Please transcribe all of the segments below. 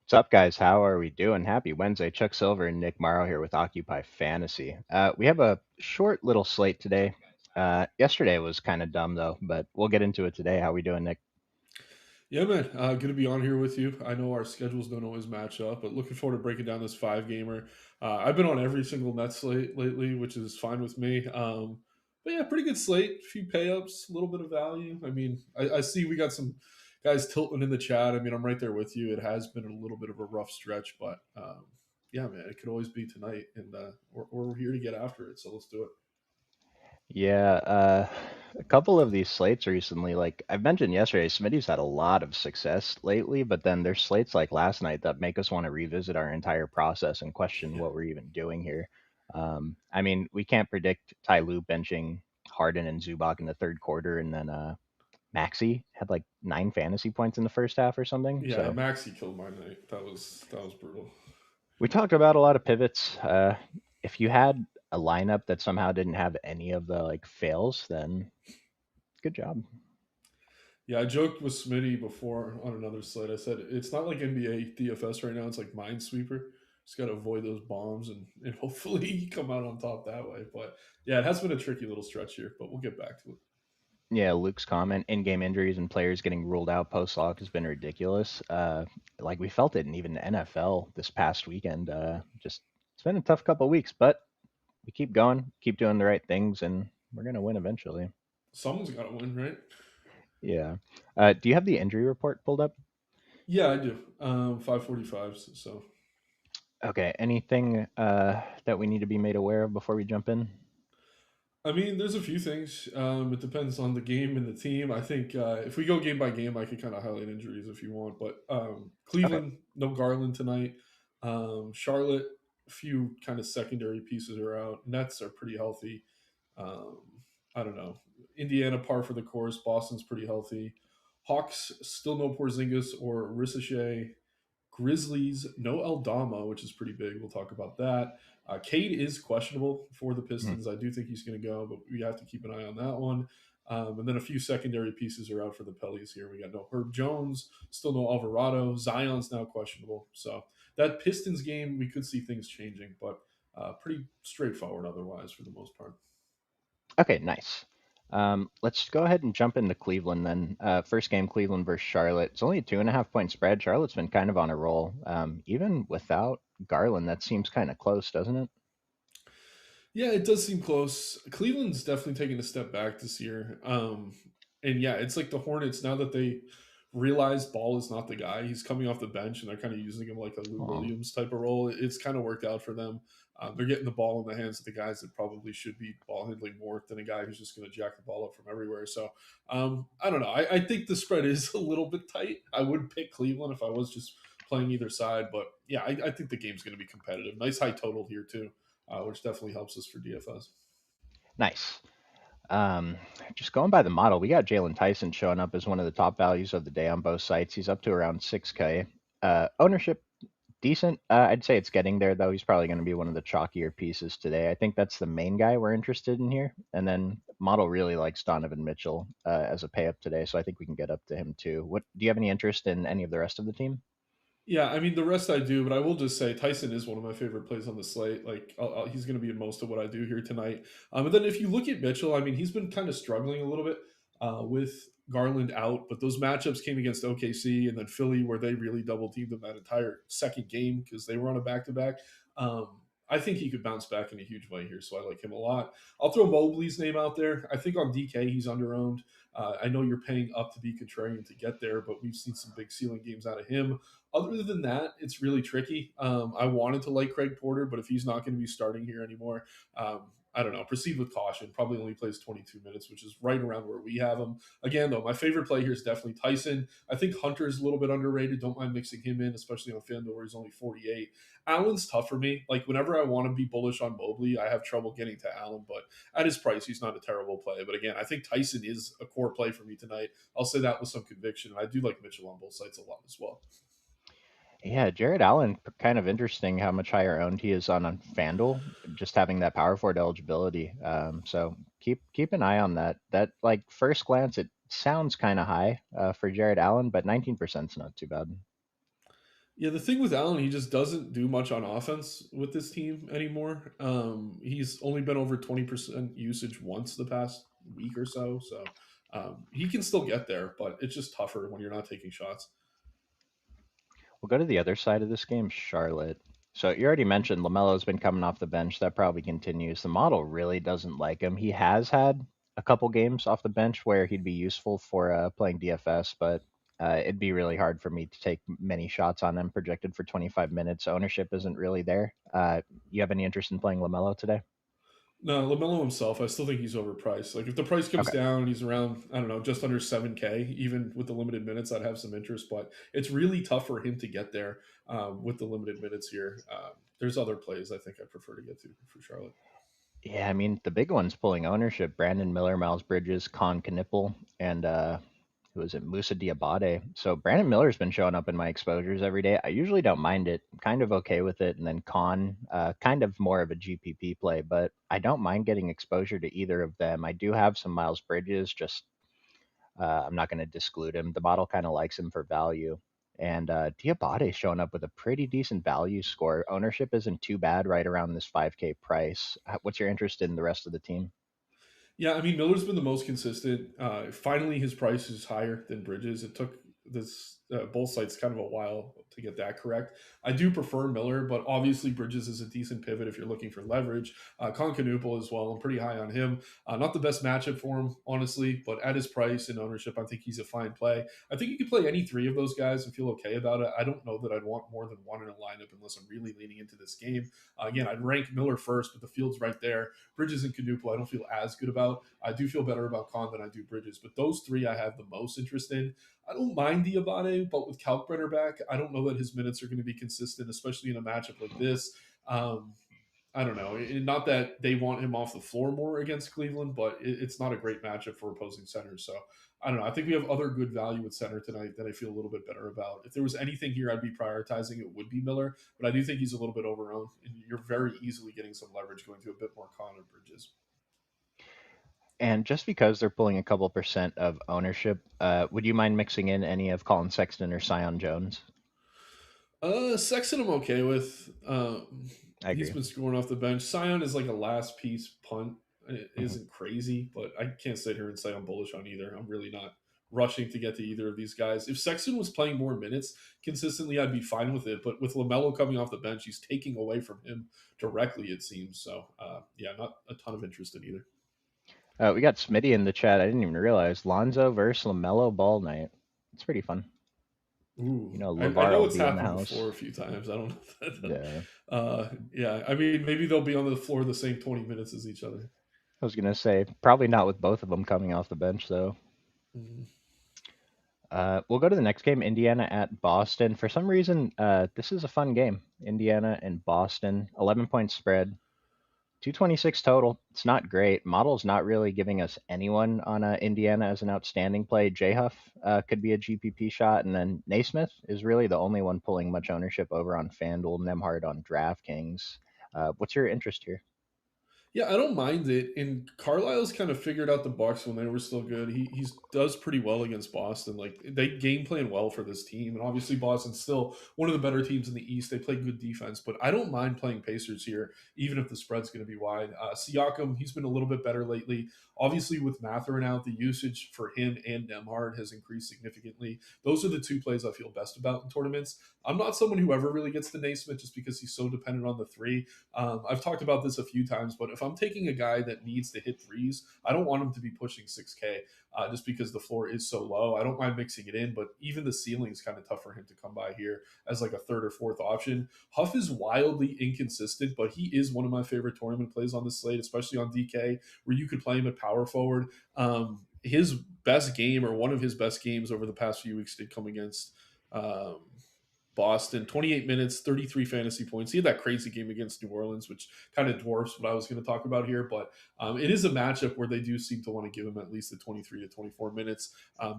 What's up, guys? How are we doing? Happy Wednesday. Chuck Silver and Nick Marro here with Occupy Fantasy. We have a short little slate today. Yesterday was kind of dumb, though, but we'll get into it today. How we doing, Nick? Yeah, man. Good to be on here with you. I know our schedules don't always match up, but looking forward to breaking down this five gamer. I've been on every single net slate lately, which is fine with me. But yeah, pretty good slate. A few pay ups, a little bit of value. I mean, I see we got some guys tilting in the chat. I mean, I'm right there with you. It has been a little bit of a rough stretch, but yeah, man, it could always be tonight, and we're here to get after it. So let's do it. Yeah, a couple of these slates recently, like I mentioned yesterday, Smitty's had a lot of success lately, but then there's slates like last night that make us want to revisit our entire process and question Yeah. what we're even doing here. I mean, we can't predict Ty Lue benching Harden and Zubac in the third quarter, and then Maxi had like 9 fantasy points in the first half or something. Yeah, So Maxi killed my night. That was brutal. we talked about a lot of pivots. If you had a lineup that somehow didn't have any of the like fails, then good job. Yeah, I joked with Smitty before on another slate. I said it's not like NBA DFS right now. It's like Minesweeper. Just got to avoid those bombs and hopefully you come out on top that way. But yeah, it has been a tricky little stretch here, but we'll get back to it. Yeah, Luke's comment, in-game injuries and players getting ruled out post-lock has been ridiculous. Like we felt it in even the NFL this past weekend. Just it's been a tough couple of weeks, but we keep going, keep doing the right things, and we're gonna win eventually. Someone's got to win, right? Yeah. Do you have the injury report pulled up? Yeah, I do. 545s. So Okay. Anything that we need to be made aware of before we jump in? I mean, there's a few things. It depends on the game and the team. I think if we go game by game, I could kind of highlight injuries if you want. But Okay. Cleveland, no Garland tonight. Charlotte, a few kind of secondary pieces are out. Nets are pretty healthy. Um, I don't know. Indiana par for the course. Boston's pretty healthy. Hawks still no Porzingis or Ricochet. Grizzlies, no Eldama, which is pretty big. We'll talk about that. Cade is questionable for the Hmm. Pistons. I do think he's going to go, but we have to keep an eye on that one. And then a few secondary pieces are out for the Pellies here. We got no Herb Jones, still no Alvarado. Zion's now questionable. So that Pistons game, we could see things changing, but pretty straightforward otherwise for the most part. Okay, nice. Let's go ahead and jump into Cleveland then. First game, Cleveland versus Charlotte. It's only a 2.5 point spread. Charlotte's been kind of on a roll. Even without Garland, that seems kind of close, doesn't it? Yeah, it does seem close. Cleveland's definitely taking a step back this year. And yeah, it's like the Hornets now that they realize Ball is not the guy. He's coming off the bench, and they're kind of using him like a Lou Oh, Williams type of role. It's kind of worked out for them. They're getting the ball in the hands of the guys that probably should be ball handling more than a guy who's just going to jack the ball up from everywhere. So I don't know. I think the spread is a little bit tight. I would pick Cleveland if I was just playing either side, but yeah, I think the game's going to be competitive. Nice high total here too, which definitely helps us for DFS. nice. Um, just going by the model, we got Jalen Tyson showing up as one of the top values of the day on both sites. He's up to around 6K. Ownership decent. I'd say it's getting there though. He's probably going to be one of the chalkier pieces today. I think that's the main guy we're interested in here. And then model really likes Donovan Mitchell as a pay up today, so I think we can get up to him too. What do you have any interest in any of the rest of the team? Yeah, I mean the rest I do, but I will just say Tyson is one of my favorite plays on the slate. Like he's going to be in most of what I do here tonight. And then if you look at Mitchell, I mean he's been kind of struggling a little bit with Garland out, but those matchups came against OKC and then Philly where they really double teamed them that entire second game because they were on a back to back. I think he could bounce back in a huge way here, so I like him a lot. I'll throw Mobley's name out there. I think on DK he's underowned. I know you're paying up to be contrarian to get there, but we've seen some big ceiling games out of him. Other than that, it's really tricky. I wanted to like Craig Porter, but if he's not going to be starting here anymore, I don't know. Proceed with caution. Probably only plays 22 minutes, which is right around where we have him. Again, though, my favorite play here is definitely Tyson. I think Hunter's a little bit underrated. Don't mind mixing him in, especially on FanDuel where he's only 48. Allen's tough for me. Like whenever I want to be bullish on Mobley, I have trouble getting to Allen, but at his price, he's not a terrible play. But again, I think Tyson is a core play for me tonight. I'll say that with some conviction. And I do like Mitchell on both sides a lot as well. Yeah, Jared Allen, kind of interesting how much higher owned he is on FanDuel, just having that power forward eligibility. So keep an eye on that. That like first glance, it sounds kind of high for Jared Allen, but 19% is not too bad. Yeah, the thing with Allen, he just doesn't do much on offense with this team anymore. He's only been over 20% usage once the past week or so. So he can still get there, but it's just tougher when you're not taking shots. We'll go to the other side of this game, Charlotte. So you already mentioned Lamelo's been coming off the bench. That probably continues. The model really doesn't like him. He has had a couple games off the bench where he'd be useful for playing DFS, but it'd be really hard for me to take many shots on him. Projected for 25 minutes, ownership isn't really there. You have any interest in playing Lamelo today? No, Lamelo himself, I still think he's overpriced. Like if the price comes Okay. down and he's around, I don't know, just under 7K, even with the limited minutes, I'd have some interest. But it's really tough for him to get there with the limited minutes here. There's other plays I think I prefer to get to for Charlotte. Yeah, I mean the big ones pulling ownership: Brandon Miller, Miles Bridges, Con Knipple, and who was it? Musa Diabate. So Brandon Miller's been showing up in my exposures every day. I usually don't mind it. I'm kind of okay with it. And then Con, kind of more of a GPP play, but I don't mind getting exposure to either of them. I do have some Miles Bridges. Just I'm not going to disclude him. The model kind of likes him for value. And Diabate's showing up with a pretty decent value score. Ownership isn't too bad, right around this 5K price. What's your interest in the rest of the team? Yeah, I mean Miller's been the most consistent. Finally, his price is higher than Bridges. It took this both sites kind of a while to get that correct. I do prefer Miller, but obviously Bridges is a decent pivot if you're looking for leverage. Concanoople as well. I'm pretty high on him. Not the best matchup for him, honestly, but at his price and ownership, I think he's a fine play. I think you could play any three of those guys and feel okay about it. I don't know that I'd want more than one in a lineup unless I'm really leaning into this game. Again, I'd rank Miller first, but the field's right there. Bridges and Canuple, I don't feel as good about. I do feel better about Khan than I do Bridges, but those three I have the most interest in. I don't mind Diabate, but with Kalkbrenner back, I don't know that his minutes are going to be consistent, especially in a matchup like this. Um, I don't know. Not that they want him off the floor more against Cleveland, but it's not a great matchup for opposing centers. So I don't know. I think we have other good value at center tonight that I feel a little bit better about. If there was anything here I'd be prioritizing, it would be Miller, but I do think he's a little bit overowned, and you're very easily getting some leverage going to a bit more Connor Bridges. And just because they're pulling a couple percent of ownership, would you mind mixing in any of Colin Sexton or Sion Jones? Sexton I'm okay with. I He's agree. been scoring off the bench. Sion is like a last piece punt. It Mhm. isn't crazy, but I can't sit here and say I'm bullish on either. I'm really not rushing to get to either of these guys. If Sexton was playing more minutes consistently, I'd be fine with it. But with Lamelo coming off the bench, he's taking away from him directly. It seems so. Yeah, not a ton of interest in either. We got Smitty in the chat. I didn't even realize Lonzo versus Lamelo Ball night. It's pretty fun. Ooh, I LeVar know will it's be in the happened house. before a few times. I don't know. Yeah, Yeah, I mean, maybe they'll be on the floor the same 20 minutes as each other. I was gonna say probably not with both of them coming off the bench though. Mhm. We'll go to the next game, Indiana at Boston. For some reason, this is a fun game. Indiana and Boston, 11-point spread. 226 total. It's not great. Model's not really giving us anyone on Indiana as an outstanding play. J Huff could be a GPP shot, and then Naismith is really the only one pulling much ownership over on FanDuel, Nemhard on DraftKings. What's your interest here? Yeah, I don't mind it. And Carlisle's kind of figured out the Bucks when they were still good. He does pretty well against Boston. Like they game plan well for this team, and obviously Boston's still one of the better teams in the East. They play good defense, but I don't mind playing Pacers here, even if the spread's going to be wide. Siakam, he's been a little bit better lately. Obviously, with Matherin out, the usage for him and Nemhard has increased significantly. Those are the two plays I feel best about in tournaments. I'm not someone who ever really gets to Naismith just because he's so dependent on the three. I've talked about this a few times, but if I'm taking a guy that needs to hit threes, I don't want him to be pushing 6K just because the floor is so low. I don't mind mixing it in, but even the ceiling is kind of tough for him to come by here as like a third or fourth option. Huff is wildly inconsistent, but he is one of my favorite tournament plays on the slate, especially on DK, where you could play him at power forward. His best game, or one of his best games over the past few weeks, did come against um, Boston, 28 minutes, 33 fantasy points. He had that crazy game against New Orleans, which kind of dwarfs what I was going to talk about here. But it is a matchup where they do seem to want to give him at least the 23 to 24 minutes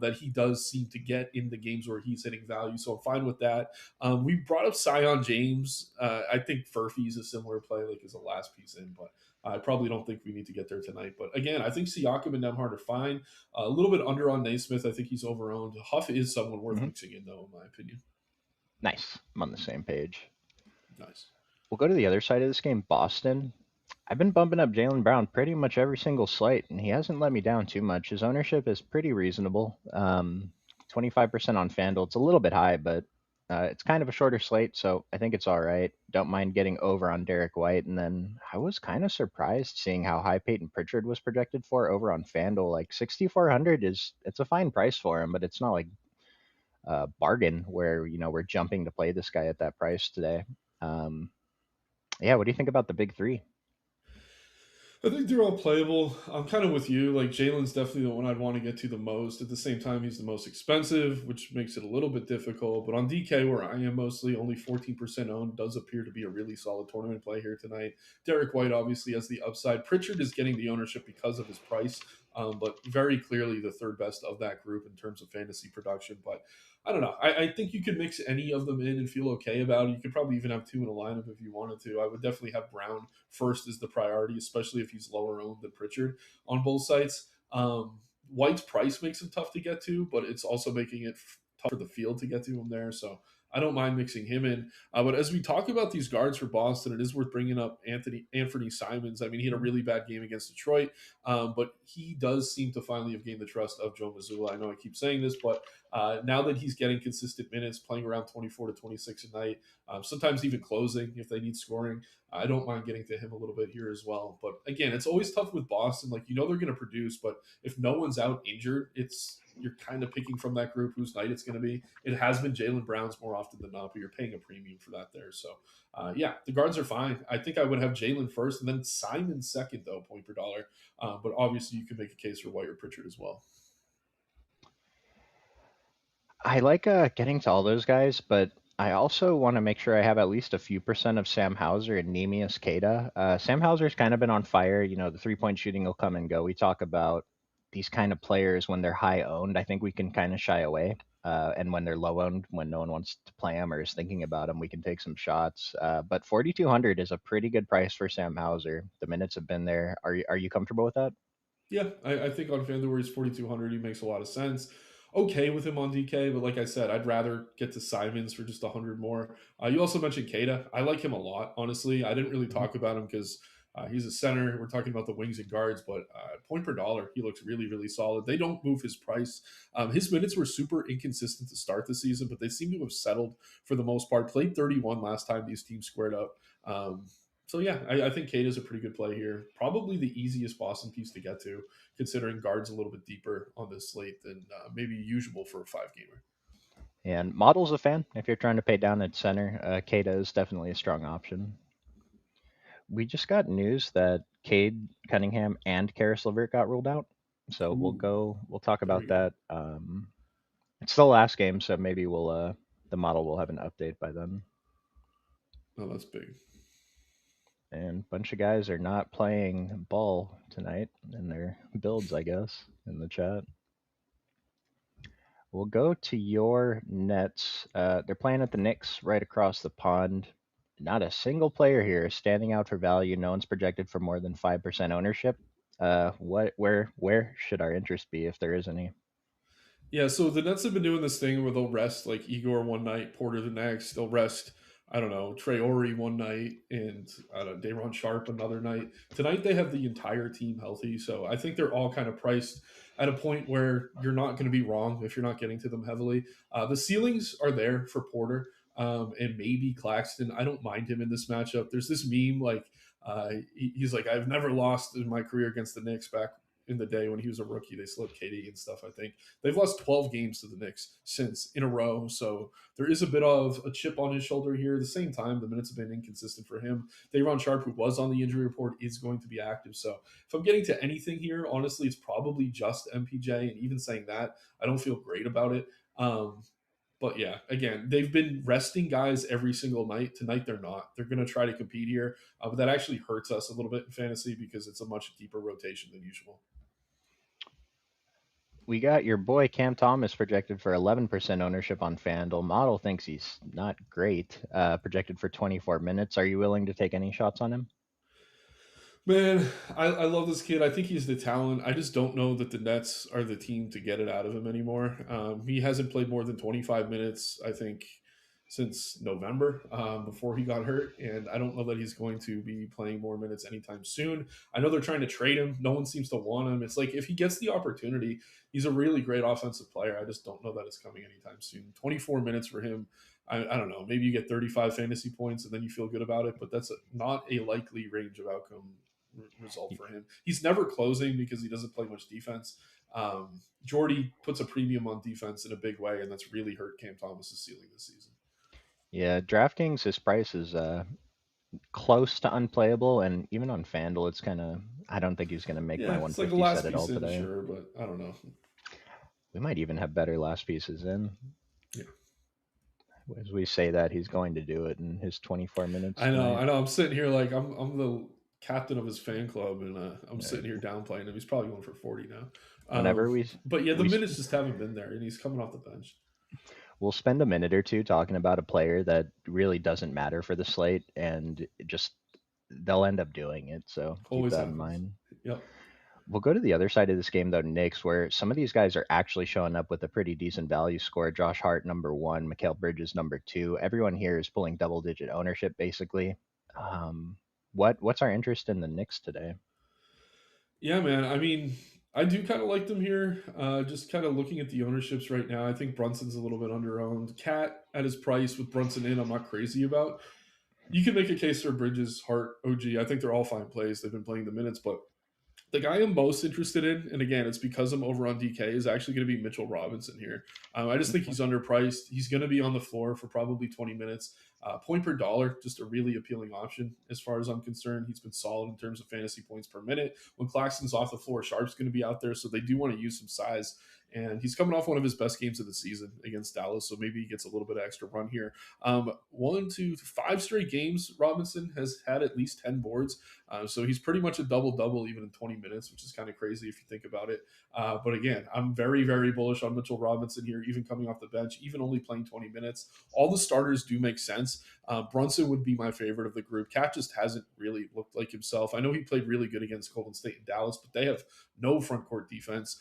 that he does seem to get in the games where he's hitting value. So I'm fine with that. We brought up Sion James. I think Furphy's a similar play, like as a last piece in, but I probably don't think we need to get there tonight. But again, I think Siakam and Nemhard are fine. A little bit under on Naismith. I think he's overowned. Huff is someone worth Hmm. mixing in, though, in my opinion. Nice. I'm on the same page. Nice. We'll go to the other side of this game, Boston. I've been bumping up Jalen Brown pretty much every single slate, and he hasn't let me down too much. His ownership is pretty reasonable. 25% on FanDuel. It's a little bit high, but it's kind of a shorter slate, so I think it's all right. Don't mind getting over on Derek White. And then I was kind of surprised seeing how high Peyton Pritchard was projected for over on FanDuel. Like 6,400 it's a fine price for him, but it's not like a bargain where we're jumping to play this guy at that price today. Um, yeah, what do you think about the big three? I think they're all playable. I'm kind of with you. Like Jalen's definitely the one I'd want to get to the most. At the same time, he's the most expensive, which makes it a little bit difficult. But on DK, where I am mostly only 14% owned, does appear to be a really solid tournament play here tonight. Derek White obviously has the upside. Pritchard is getting the ownership because of his price, but very clearly the third best of that group in terms of fantasy production. But I don't know. I think you could mix any of them in and feel okay about it. You could probably even have two in a lineup if you wanted to. I would definitely have Brown first is the priority, especially if he's lower owned than Pritchard on both sites. White's price makes him tough to get to, but it's also making it tough for the field to get to him there. So I don't mind mixing him in. But as we talk about these guards for Boston, it is worth bringing up Anthony Simons. I mean, he had a really bad game against Detroit, but he does seem to finally have gained the trust of Joe Mazzulla. I know I keep saying this, but now that he's getting consistent minutes, playing around 24 to 26 a night, sometimes even closing if they need scoring, I don't mind getting to him a little bit here as well. But again, it's always tough with Boston. Like, they're going to produce, but if no one's out injured, you're kind of picking from that group whose night it's going to be. It has been Jalen Brown's more often than not, but you're paying a premium for that there. So, yeah, the guards are fine. I think I would have Jalen first and then Simon second, though, point per dollar. But obviously, you can make a case for White or Pritchard as well. I like getting to all those guys, but I also want to make sure I have at least a few percent of Sam Hauser and Nemius Queta. Sam Hauser's kind of been on fire. The 3-point shooting will come and go. We talk about these kind of players when they're high owned. I think we can kind of shy away. And when they're low owned, when no one wants to play them or is thinking about them, we can take some shots. But 4,200 is a pretty good price for Sam Hauser. The minutes have been there. Are you comfortable with that? Yeah, I think on FanDuel where he's 4,200, he makes a lot of sense. Okay with him on DK, but like I said, I'd rather get to Simons for just 100 more. You also mentioned Kada. I like him a lot, honestly. I didn't really Mhm. talk about him because he's a center. We're talking about the wings and guards, but point per dollar, he looks really, really solid. They don't move his price. His minutes were super inconsistent to start the season, but they seem to have settled for the most part. Played 31 last time these teams squared up. So yeah, I think Kate is a pretty good play here. Probably the easiest Boston piece to get to, considering guards a little bit deeper on this slate than maybe usual for a five gamer. And Model's a fan. If you're trying to pay down at center, Queta is definitely a strong option. We just got news that Cade Cunningham and Karis LeVert got ruled out. So Ooh, we'll talk there about we go. that. It's the last game, so maybe the model will have an update by then. Oh, that's big. And a bunch of guys are not playing ball tonight in their builds, I guess, in the chat. We'll go to your Nets. They're playing at the Knicks right across the pond. Not a single player here is standing out for value. No one's projected for more than 5% ownership. Where should our interest be if there is any? Yeah, so the Nets have been doing this thing where they'll rest like Igor one night, Porter the next. They'll rest, I don't know, Trey Ori one night, and I don't know, Dayron Sharp another night. Tonight they have the entire team healthy, so I think they're all kind of priced at a point where you're not going to be wrong if you're not getting to them heavily. The ceilings are there for Porter and maybe Claxton. I don't mind him in this matchup. There's this meme like he's like, I've never lost in my career against the Knicks back in the day when he was a rookie. They still have KD and stuff, I think. They've lost 12 games to the Knicks since in a row. So there is a bit of a chip on his shoulder here. At the same time, the minutes have been inconsistent for him. Dayron Sharp, who was on the injury report, is going to be active. So if I'm getting to anything here, honestly, it's probably just MPJ. And even saying that, I don't feel great about it. But yeah, again, they've been resting guys every single night. Tonight, they're not. They're going to try to compete here. But that actually hurts us a little bit in fantasy because it's a much deeper rotation than usual. We got your boy Cam Thomas projected for 11% ownership on FanDuel. Model thinks he's not great. Projected for 24 minutes. Are you willing to take any shots on him? Man, I love this kid. I think he's the talent. I just don't know that the Nets are the team to get it out of him anymore. He hasn't played more than 25 minutes, I think, since November before he got hurt, and I don't know that he's going to be playing more minutes anytime soon. I know they're trying to trade him. No one seems to want him. It's like if he gets the opportunity, he's a really great offensive player. I just don't know that it's coming anytime soon. 24 minutes for him. I don't know. Maybe you get 35 fantasy points and then you feel good about it, but that's not a likely range of outcome result for him. He's never closing because he doesn't play much defense. Jordy puts a premium on defense in a big way, and that's really hurt Cam Thomas's ceiling this season. Yeah, DraftKings, his price is close to unplayable, and even on FanDuel, it's kind of. I don't think he's going to make my Yeah, it's like a 150 set last at piece all in, today. sure, but I don't know. We might even have better last pieces in. Yeah, As we say that, he's going to do it in his 24 minutes I know. tonight. I know. I'm sitting here like I'm the captain of his fan club, and I'm Uh, sitting here downplaying him. He's probably going for 40 now. whenever But yeah, the we minutes just haven't been there, and he's coming off the bench. we'll spend a minute or two talking about a player that really doesn't matter for the slate, and just they'll end up doing it. So keep Always that in happens. mind. Yep. We'll go to the other side of this game though, Knicks, where some of these guys are actually showing up with a pretty decent value score. Josh Hart number one, Mikal Bridges number two. Everyone here is pulling double digit ownership basically. Um, what's our interest in the Knicks today? Yeah, man. I mean, I do kind of like them here. Just kind of looking at the ownerships right now, I think Brunson's a little bit under owned. Cat at his price with Brunson in, I'm not crazy about. You can make a case for Bridges, Hart, OG. I think they're all fine plays. They've been playing the minutes, but the guy I'm most interested in, and again, it's because I'm over on DK, is actually going to be Mitchell Robinson here. I just think Okay. he's underpriced. He's going to be on the floor for probably 20 minutes. Point per dollar, just a really appealing option as far as I'm concerned. He's been solid in terms of fantasy points per minute. When Claxton's off the floor, Sharp's going to be out there, so they do want to use some size. And he's coming off one of his best games of the season against Dallas, so maybe he gets a little bit of extra run here. 5 straight games, Robinson has had at least 10 boards. So he's pretty much a double double even in 20 minutes, which is kind of crazy if you think about it. But again, I'm very, very bullish on Mitchell Robinson here, even coming off the bench, even only playing 20 minutes. All the starters do make sense. Brunson would be my favorite of the group. Cat just hasn't really looked like himself. I know he played really good against Golden State and Dallas, but they have no front court defense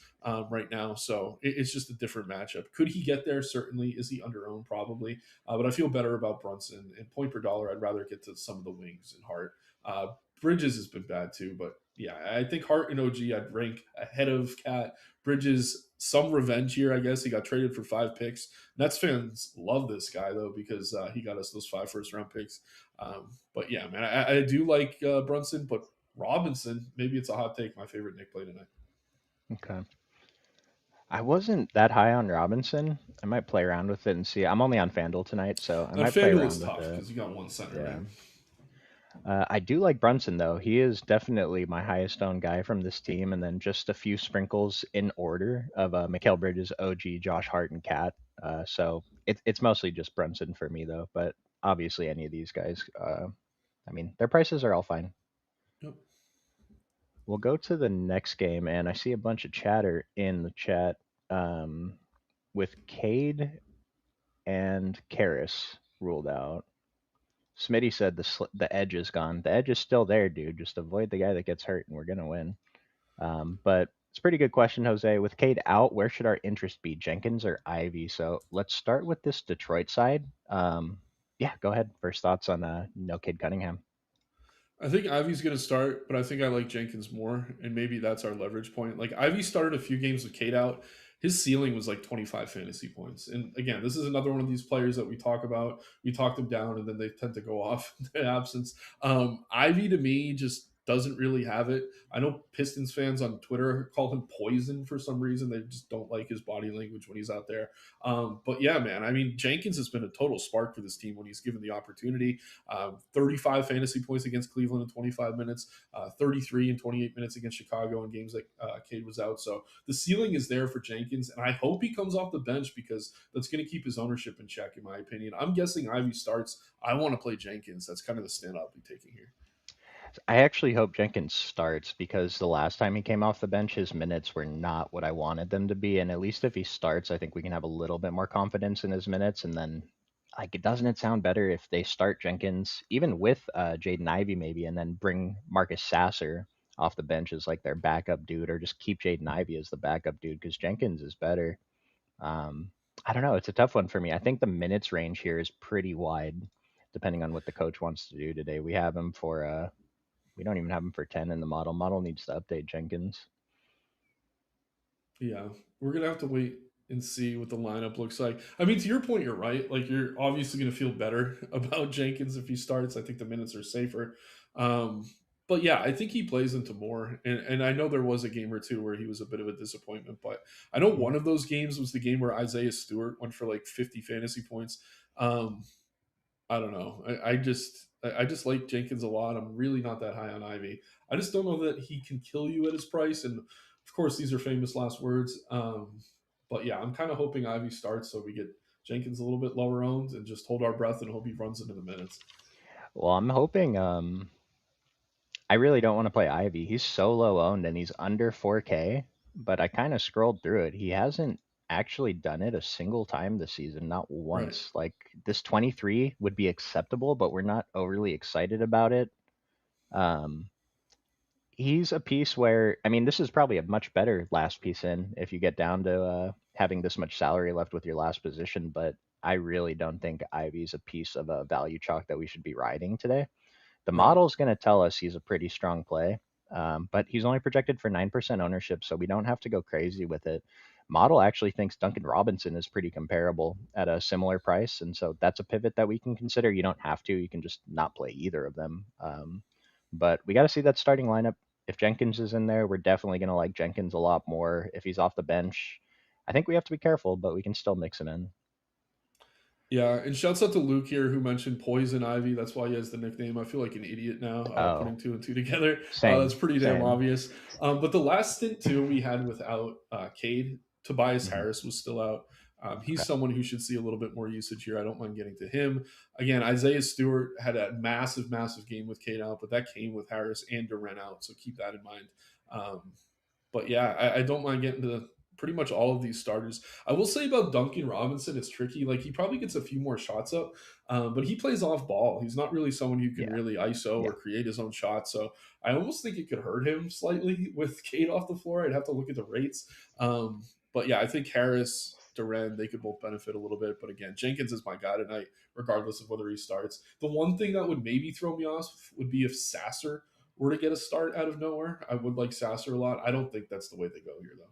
right now. So it's just a different matchup. Could he get there? Certainly. Is he under owned? Probably. But I feel better about Brunson. And point per dollar, I'd rather get to some of the wings and Hart. Bridges has been bad too, but yeah, I think Hart and OG I'd rank ahead of Cat. Bridges, some revenge here, I guess. He got traded for 5 picks. Nets fans love this guy though because he got us those 5 first-round picks. But yeah, man, I do like Brunson, but Robinson, maybe it's a hot take. My favorite Nick play tonight. Okay. I wasn't that high on Robinson. I might play around with it and see. I'm only on FanDuel tonight, so I And might play FanDuel is around with tough it. because you got one center, Yeah. right? I do like Brunson though. He is definitely my highest owned guy from this team, and then just a few sprinkles in order of Mikal Bridges, OG, Josh Hart, and Cat. So it's mostly just Brunson for me though. But obviously, any of these guys, I mean, their prices are all fine. Yep. We'll go to the next game, and I see a bunch of chatter in the chat with Cade and Karras ruled out. Smitty said the edge is gone. The edge is still there, dude. Just avoid the guy that gets hurt, and we're gonna win. But it's a pretty good question, Jose. With Cade out, where should our interest be, Jenkins or Ivy? So let's start with this Detroit side. Yeah, go ahead. First thoughts on no Cade Cunningham. I think Ivy's going to start, but I think I like Jenkins more, and maybe that's our leverage point. Like Ivy started a few games with Kate out. His ceiling was like 25 fantasy points. And again, this is another one of these players that we talk about. We talk them down, and then they tend to go off in absence. Ivy to me just doesn't really have it. I know Pistons fans on Twitter call him poison for some reason. They just don't like his body language when he's out there. But yeah, man, I mean, Jenkins has been a total spark for this team when he's given the opportunity. 35 fantasy points against Cleveland in 25 minutes, 33 in 28 minutes against Chicago in games like Cade was out. So the ceiling is there for Jenkins, and I hope he comes off the bench because that's going to keep his ownership in check, in my opinion. I'm guessing Ivy starts. I want to play Jenkins. That's kind of the stand I'll be taking here. I actually hope Jenkins starts because the last time he came off the bench, his minutes were not what I wanted them to be. And at least if he starts, I think we can have a little bit more confidence in his minutes. And then, like, doesn't it sound better if they start Jenkins, even with Jaden Ivey maybe, and then bring Marcus Sasser off the bench as like their backup dude, or just keep Jaden Ivey as the backup dude because Jenkins is better. Um, I don't know. It's a tough one for me. I think the minutes range here is pretty wide, depending on what the coach wants to do today. We don't even have him for 10 in the model. Model needs to update Jenkins. Yeah, we're gonna have to wait and see what the lineup looks like. I mean, to your point, you're right. Like, you're obviously gonna feel better about Jenkins if he starts. I think the minutes are safer. Um, but yeah, I think he plays into more. And I know there was a game or two where he was a bit of a disappointment, but I know Mhm. one of those games was the game where Isaiah Stewart went for like 50 fantasy points. Um, I don't know. I just like Jenkins a lot. I'm really not that high on Ivy. I just don't know that he can kill you at his price. And of course, these are famous last words. But yeah, I'm kind of hoping Ivy starts so we get Jenkins a little bit lower owned and just hold our breath and hope he runs into the minutes. Well, I'm hoping. I really don't want to play Ivy. He's so low owned and he's under 4K. But I kind of scrolled through it. He hasn't actually done it a single time this season, not Right. once. Like this 23 would be acceptable, but we're not overly excited about it. Um, he's a piece where I mean, this is probably a much better last piece in if you get down to having this much salary left with your last position. But I really don't think Ivy's a piece of a value chalk that we should be riding today. The Right. model's going to tell us he's a pretty strong play, but he's only projected for 9% ownership, so we don't have to go crazy with it. Model actually thinks Duncan Robinson is pretty comparable at a similar price, and so that's a pivot that we can consider. You don't have to; you can just not play either of them. But we got to see that starting lineup. If Jenkins is in there, we're definitely going to like Jenkins a lot more. If he's off the bench, I think we have to be careful, but we can still mix him in. Yeah, and shouts out to Luke here who mentioned Poison Ivy. That's why he has the nickname. I feel like an idiot now, Oh, putting two and two together. That's same, pretty damn same. obvious. But the last stint too we had without Cade, Tobias Hmm. Harris was still out. He's Okay. someone who should see a little bit more usage here. I don't mind getting to him. Again, Isaiah Stewart had a massive, massive game with Cade out, but that came with Harris and Durant out. So keep that in mind. Um, but yeah, I don't mind getting to pretty much all of these starters. I will say about Duncan Robinson, it's tricky. Like, he probably gets a few more shots up, but he plays off ball. He's not really someone who can Yeah, really ISO or yeah. create his own shots. So I almost think it could hurt him slightly with Kate off the floor. I'd have to look at the rates. But yeah, I think Harris, Duran, they could both benefit a little bit. But again, Jenkins is my guy tonight, regardless of whether he starts. The one thing that would maybe throw me off would be if Sasser were to get a start out of nowhere. I would like Sasser a lot. I don't think that's the way they go here, though.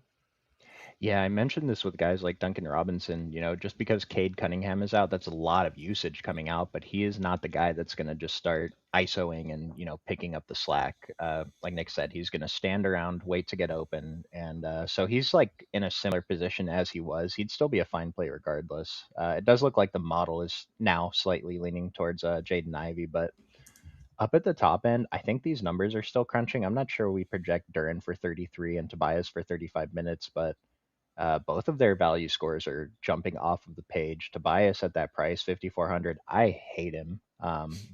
Yeah, I mentioned this with guys like Duncan Robinson. Just because Cade Cunningham is out, that's a lot of usage coming out, but he is not the guy that's going to just start ISOing and, picking up the slack. Like Nick said, he's going to stand around, wait to get open. And so he's like in a similar position as he was. He'd still be a fine play regardless. It does look like the model is now slightly leaning towards Jaden Ivey, but up at the top end, I think these numbers are still crunching. I'm not sure we project Duran for 33 and Tobias for 35 minutes, but both of their value scores are jumping off of the page. Tobias at that price, 5,400. I hate him,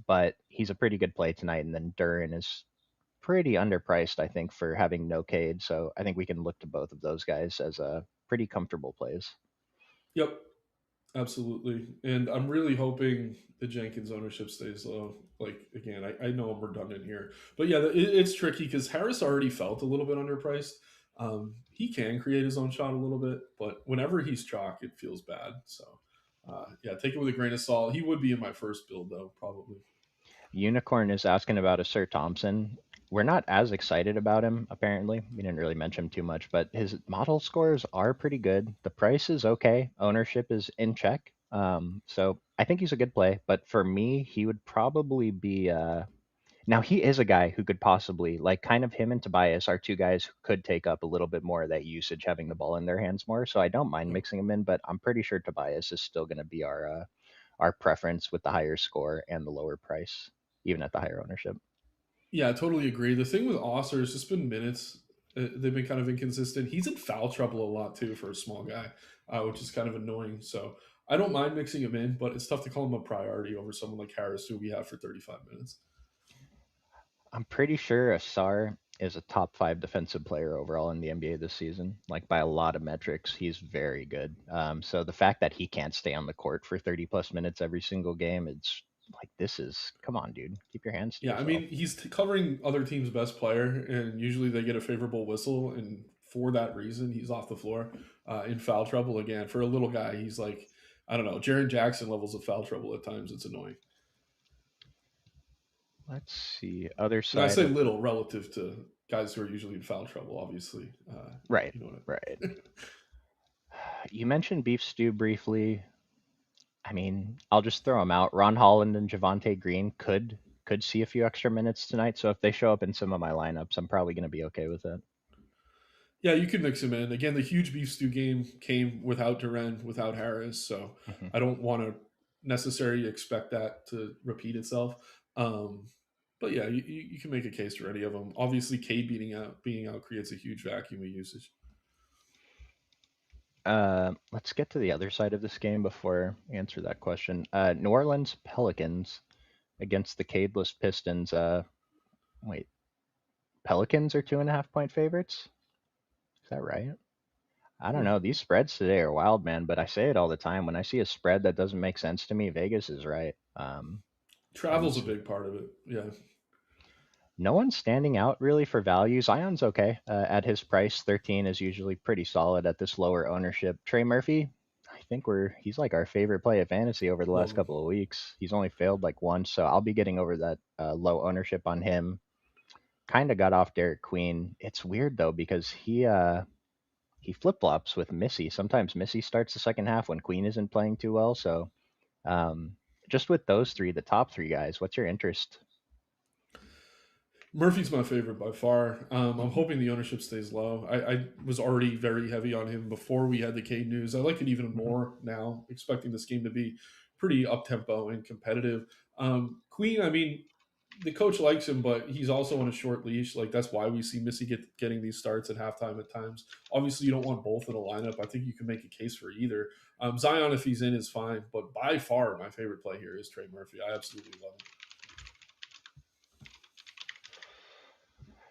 but he's a pretty good play tonight. And then Duran is pretty underpriced, I think, for having no Cade. So I think we can look to both of those guys as pretty comfortable plays. Yep, absolutely. And I'm really hoping the Jenkins ownership stays low. Like, again, I know I'm redundant here, but yeah, it's tricky because Harris already felt a little bit underpriced. He can create his own shot a little bit, but whenever he's chalk, it feels bad. So, yeah, take it with a grain of salt. He would be in my first build, though, probably. Unicorn is asking about a Sir Thompson. We're not as excited about him, apparently. We didn't really mention him too much, but his model scores are pretty good. The price is okay. Ownership is in check. So I think he's a good play. But for me, he would probably be. Now, he is a guy who could possibly, like, kind of him and Tobias are two guys who could take up a little bit more of that usage having the ball in their hands more. So I don't mind Yep. mixing him in, but I'm pretty sure Tobias is still going to be our preference with the higher score and the lower price, even at the higher ownership. Yeah, I totally agree. The thing with Osser has just been minutes. They've been kind of inconsistent. He's in foul trouble a lot too for a small guy, which is kind of annoying. So I don't mind mixing him in, but it's tough to call him a priority over someone like Harris, who we have for 35 minutes. I'm pretty sure Asar is a top five defensive player overall in the NBA this season. Like by a lot of metrics, he's very good. So the fact that he can't stay on the court for 30 plus minutes every single game, it's like this is come on, dude, keep your hands to Yeah, I yourself. mean, he's covering other teams' best player, and usually they get a favorable whistle. And for that reason, he's off the floor in foul trouble again. For a little guy, he's like, I don't know, Jaren Jackson levels of foul trouble at times. It's annoying. Let's see. Other And I side say of the little relative to guys who are usually in foul trouble, obviously. right, You know what right. I mean? You mentioned beef stew briefly. I mean, I'll just throw them out. Ron Holland and Javante Green could see a few extra minutes tonight. So if they show up in some of my lineups, I'm probably going to be okay with it. Yeah, you can mix him in. Again, the huge beef stew game came without Duren, without Harris, so Mhm. I don't want to necessarily expect that to repeat itself. Um, but yeah, you can make a case for any of them. Obviously, Cade being out creates a huge vacuum of usage. Let's get to the other side of this game before I answer that question. New Orleans Pelicans against the Cadeless Pistons. Wait, Pelicans are 2.5 point favorites. Is that right? I don't Huh. know. These spreads today are wild, man. But I say it all the time. When I see a spread that doesn't make sense to me, Vegas is right. And Travel's a big part of it. Yeah, no one's standing out really for value. Zion's okay at his price. 13 is usually pretty solid at this lower ownership. Trey Murphy, I think he's like our favorite play at fantasy over the love last him. couple of weeks. He's only failed like once, so I'll be getting over that low ownership on him. Kind of got off Derek Queen. It's weird though because he flip flops with Missy. Sometimes Missy starts the second half when Queen isn't playing too well. So um, just with those three, the top three guys, what's your interest? Murphy's my favorite by far. I'm Mhm, hoping the ownership stays low. I was already very heavy on him before we had the Cade news. I like it even mhm. more now, expecting this game to be pretty up tempo and competitive. Queen, I mean, the coach likes him, but he's also on a short leash. Like that's why we see Missy getting these starts at halftime at times. Obviously, you don't want both in a lineup. I think you can make a case for either. Zion, if he's in, is fine. But by far, my favorite play here is Trey Murphy. I absolutely love him.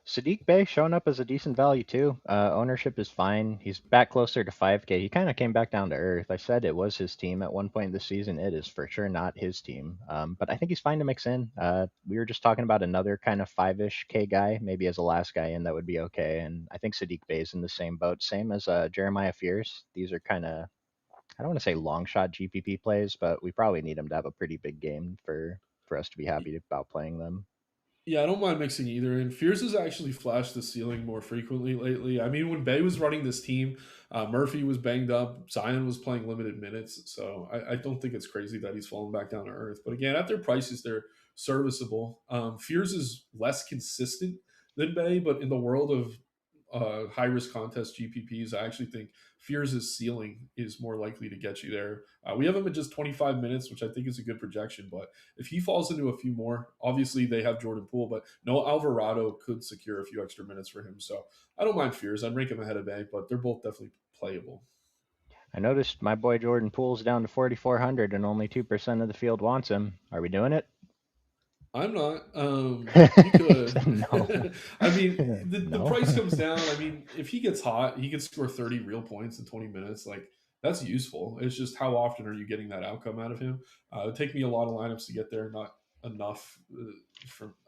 Sadiq Bey showing up as a decent value too. Ownership is fine. He's back closer to 5K. He kind of came back down to earth. I said it was his team at one point this season. It is for sure not his team. But I think he's fine to mix in. We were just talking about another kind of 5-ish K guy, maybe as a last guy in that would be okay. And I think Sadiq Bey is in the same boat, same as Jeremiah Fierce. These are kind of, I don't want to say long shot GPP plays, but we probably need him to have a pretty big game for us to be happy about playing them. Yeah, I don't mind mixing either. And Fears has actually flashed the ceiling more frequently lately. I mean, when Bay was running this team, Murphy was banged up. Zion was playing limited minutes. So I don't think it's crazy that he's fallen back down to earth. But again, at their prices, they're serviceable. Fears is less consistent than Bay, but in the world of high risk contest GPPs, I actually think Fears' ceiling is more likely to get you there. We have him at just 25 minutes, which I think is a good projection. But if he falls into a few more, obviously they have Jordan Poole, but no Alvarado could secure a few extra minutes for him. So I don't mind Fears. I'd rank him ahead of Bay, but they're both definitely playable. I noticed my boy Jordan Poole's down to 4,400 and only 2% of the field wants him. Are we doing it? I'm not. You No. could. I mean, the No. price comes down. I mean, if he gets hot, he could score 30 real points in 20 minutes. Like that's useful. It's just how often are you getting that outcome out of him? It would take me a lot of lineups to get there. Not enough.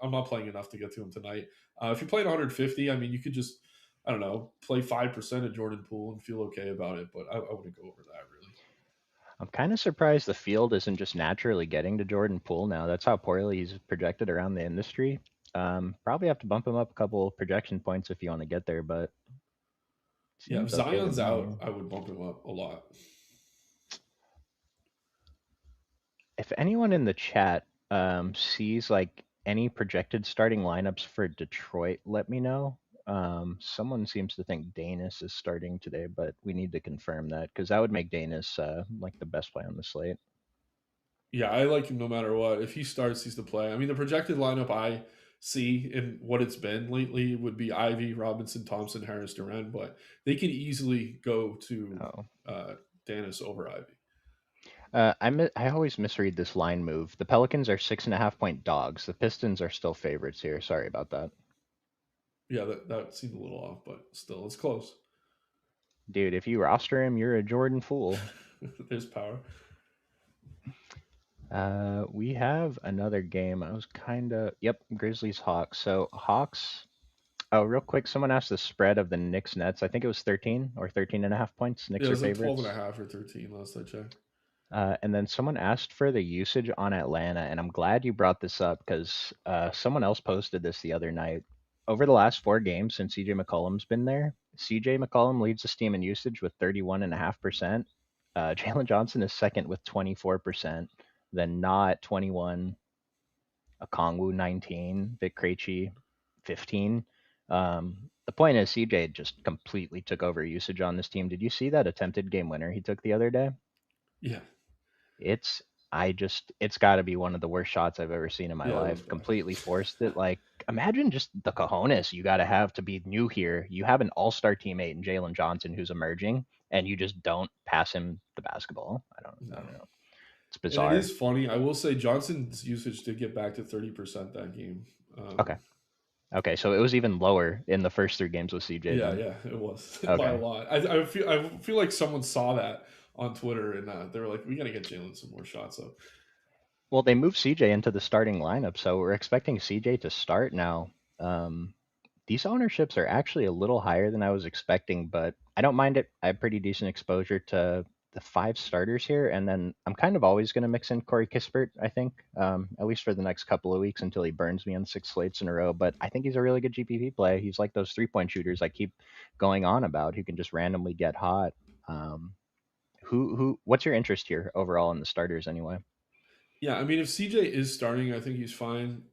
I'm not playing enough to get to him tonight. If you're playing 150, I mean, you could just I don't know play 5% of Jordan Poole and feel okay about it. But I wouldn't go over that really. I'm kind of surprised the field isn't just naturally getting to Jordan Poole now. That's how poorly he's projected around the industry. Probably have to bump him up a couple projection points if you want to get there, but Yeah, if seems okay to Zion's me. out, I would bump him up a lot. If anyone in the chat sees like any projected starting lineups for Detroit, let me know. Someone seems to think Danis is starting today, but we need to confirm that because that would make Danis like the best play on the slate. Yeah, I like him no matter what. If he starts, he's the play. I mean, the projected lineup I see and what it's been lately would be Ivy, Robinson, Thompson, Harris, Duran, but they could easily go to Oh, uh, Dennis over Ivy. I always misread this line move. The Pelicans are 6.5 point dogs. The Pistons are still favorites here. Sorry about that, Yeah, that seemed a little off, but still, it's close. dude. If you roster him, you're a Jordan fool. There's power. We have another game. I was kind of, yep, Grizzlies Hawks. So Hawks. Oh, real quick, someone asked the spread of the Knicks Nets. I think it was 13 or 13 and a half points. Yeah, Knicks it are was like 12 and a favorites. half or 13 last I checked. And then someone asked for the usage on Atlanta, and I'm glad you brought this up because someone else posted this the other night. Over the last 4 games since CJ McCollum's been there, CJ McCollum leads the team in usage with 31.5%. Jalen Johnson is second with 24%, then Not 21, Okongwu 19, Vic Krejci 15. The point is, CJ just completely took over usage on this team. Did you see that attempted game winner he took the other day? Yeah, It's it's got to be one of the worst shots I've ever seen in my yeah, it was life. bad. Completely forced it. Like, imagine just the cojones you got to have to be new here. You have an all-star teammate in Jalen Johnson who's emerging, and you just don't pass him the basketball. I No. don't know. It's And it bizarre. is funny. I will say Johnson's usage did get back to 30% that game. Okay. Okay. So it was even lower in the first 3 games with CJ Yeah, then. yeah, it was by a Okay. lot. I feel like someone saw that on Twitter and they were like, "We got to get Jalen some more shots up." Well, they moved CJ into the starting lineup, so we're expecting CJ to start now. Um, these ownerships are actually a little higher than I was expecting, but I don't mind it. I have pretty decent exposure to the 5 starters here, and then I'm kind of always going to mix in Corey Kispert, I think, at least for the next couple of weeks until he burns me on 6 slates in a row. But I think he's a really good GPP play. He's like those 3-point shooters I keep going on about who can just randomly get hot. Um, what's your interest here overall in the starters anyway? Yeah, I mean, if CJ is starting, I think he's fine.